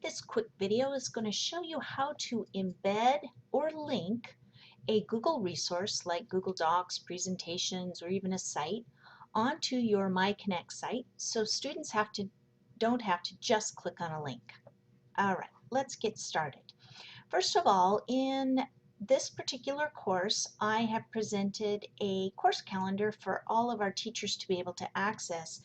This quick video is going to show you how to embed or link a Google resource like Google Docs, presentations, or even a site onto your Myconnect site so students don't have to just click on a link. All right, let's get started. First of all, in this particular course, I have presented a course calendar for all of our teachers to be able to access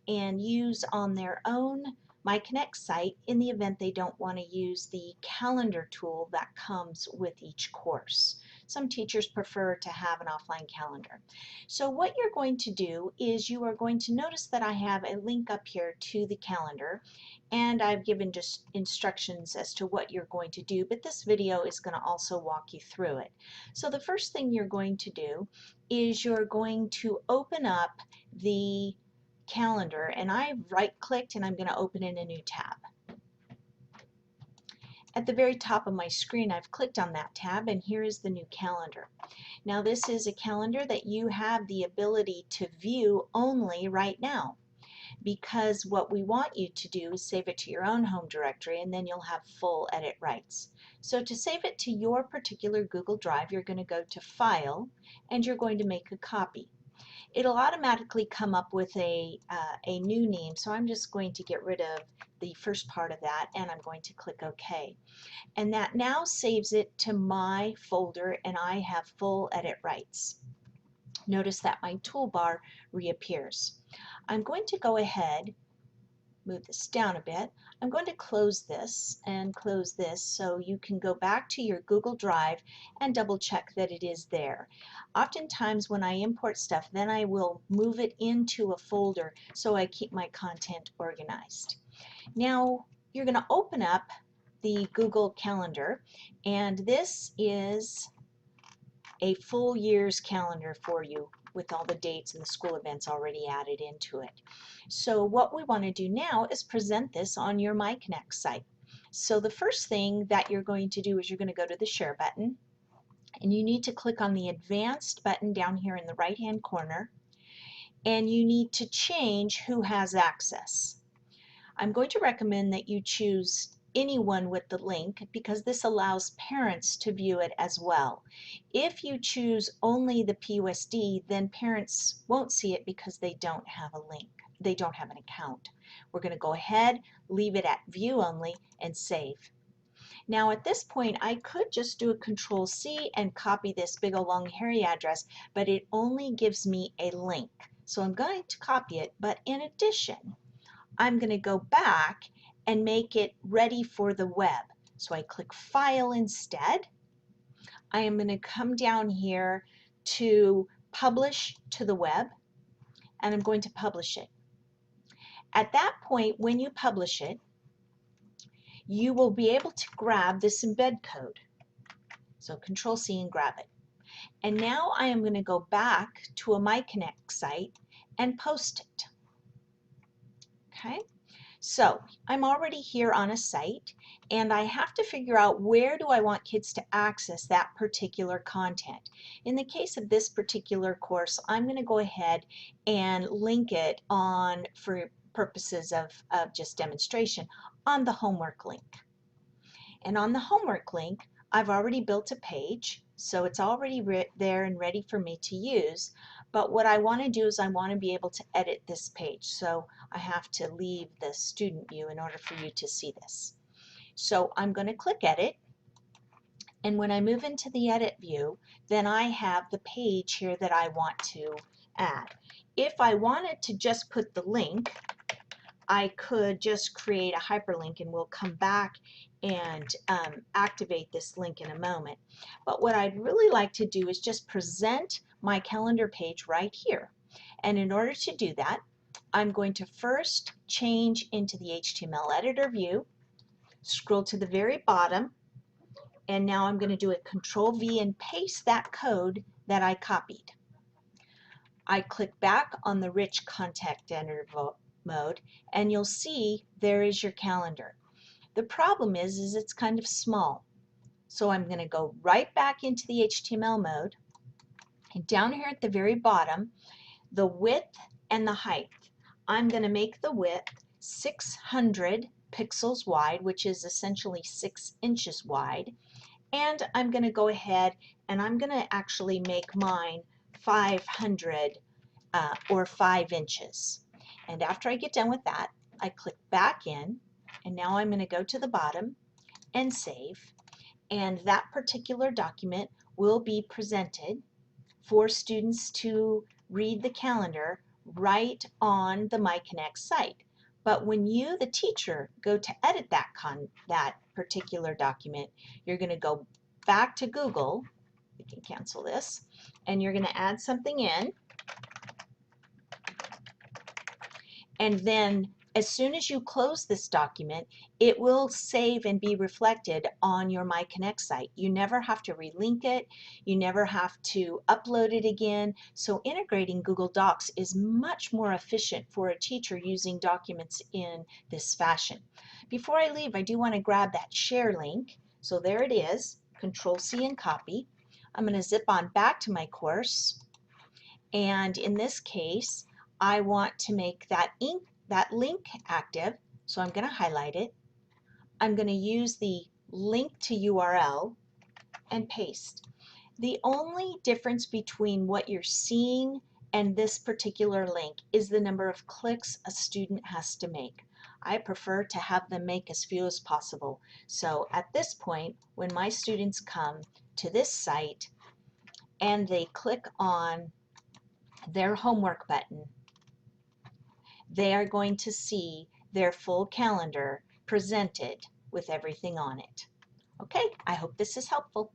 and use on their own Myconnect site in the event they don't want to use the calendar tool that comes with each course. Some teachers prefer to have an offline calendar. So what you're going to do is you are going to notice that I have a link up here to the calendar, and I've given just instructions as to what you're going to do, but this video is going to also walk you through it. So the first thing you're going to do is you're going to open up the calendar, and I've right-clicked and I'm going to open in a new tab. At the very top of my screen, I've clicked on that tab, and here is the new calendar. Now this is a calendar that you have the ability to view only right now, because what we want you to do is save it to your own home directory, and then you'll have full edit rights. So to save it to your particular Google Drive, you're going to go to File, and you're going to make a copy. It'll automatically come up with a new name, so I'm just going to get rid of the first part of that, and I'm going to click OK. And that now saves it to my folder, and I have full edit rights. Notice that my toolbar reappears. I'm going to go ahead, move this down a bit. I'm going to close this and close this so you can go back to your Google Drive and double check that it is there. Oftentimes when I import stuff, then I will move it into a folder so I keep my content organized. Now you're going to open up the Google Calendar, and this is a full year's calendar for you with all the dates and the school events already added into it. So what we want to do now is present this on your Myconnect site. So the first thing that you're going to do is you're going to go to the Share button, and you need to click on the Advanced button down here in the right hand corner, and you need to change who has access. I'm going to recommend that you choose anyone with the link because this allows parents to view it as well. If you choose only the PUSD, then parents won't see it because they don't have a link. They don't have an account. We're going to go ahead, leave it at view only, and save. Now at this point I could just do a Control-C and copy this big old long hairy address, but it only gives me a link. So I'm going to copy it, but in addition I'm going to go back and make it ready for the web. So I click File instead. I am going to come down here to Publish to the web, and I'm going to publish it. At that point, when you publish it, you will be able to grab this embed code. So Control-C and grab it. And now I am going to go back to a Myconnect site and post it. Okay, so I'm already here on a site, and I have to figure out where do I want kids to access that particular content. In the case of this particular course, I'm going to go ahead and link it on, for purposes of just demonstration, on the homework link. And on the homework link, I've already built a page, so it's already there and ready for me to use. But what I want to do is I want to be able to edit this page, so I have to leave the student view in order for you to see this. So I'm going to click Edit, and when I move into the Edit view, then I have the page here that I want to add. If I wanted to just put the link, I could just create a hyperlink, and we'll come back and activate this link in a moment. But what I'd really like to do is just present my calendar page right here. And in order to do that, I'm going to first change into the HTML editor view, scroll to the very bottom, and now I'm going to do a Control-V and paste that code that I copied. I click back on the rich content editor mode, and you'll see there is your calendar. The problem is it's kind of small. So I'm going to go right back into the HTML mode, and down here at the very bottom, the width and the height. I'm going to make the width 600 pixels wide, which is essentially 6 inches wide. And I'm going to go ahead and I'm going to actually make mine 500 or 5 inches. And after I get done with that, I click back in, and now I'm going to go to the bottom and save. And that particular document will be presented for students to read the calendar right on the Myconnect site. But when you, the teacher, go to edit that particular document, you're going to go back to Google. We can cancel this, and you're going to add something in, and then as soon as you close this document, it will save and be reflected on your Myconnect site. You never have to relink it. You never have to upload it again. So integrating Google Docs is much more efficient for a teacher using documents in this fashion. Before I leave, I do want to grab that share link. So there it is, Control-C and copy. I'm going to zip on back to my course. And in this case, I want to make that link active, so I'm going to highlight it. I'm going to use the link to URL and paste. The only difference between what you're seeing and this particular link is the number of clicks a student has to make. I prefer to have them make as few as possible. So at this point, when my students come to this site and they click on their homework button, they are going to see their full calendar presented with everything on it. Okay, I hope this is helpful.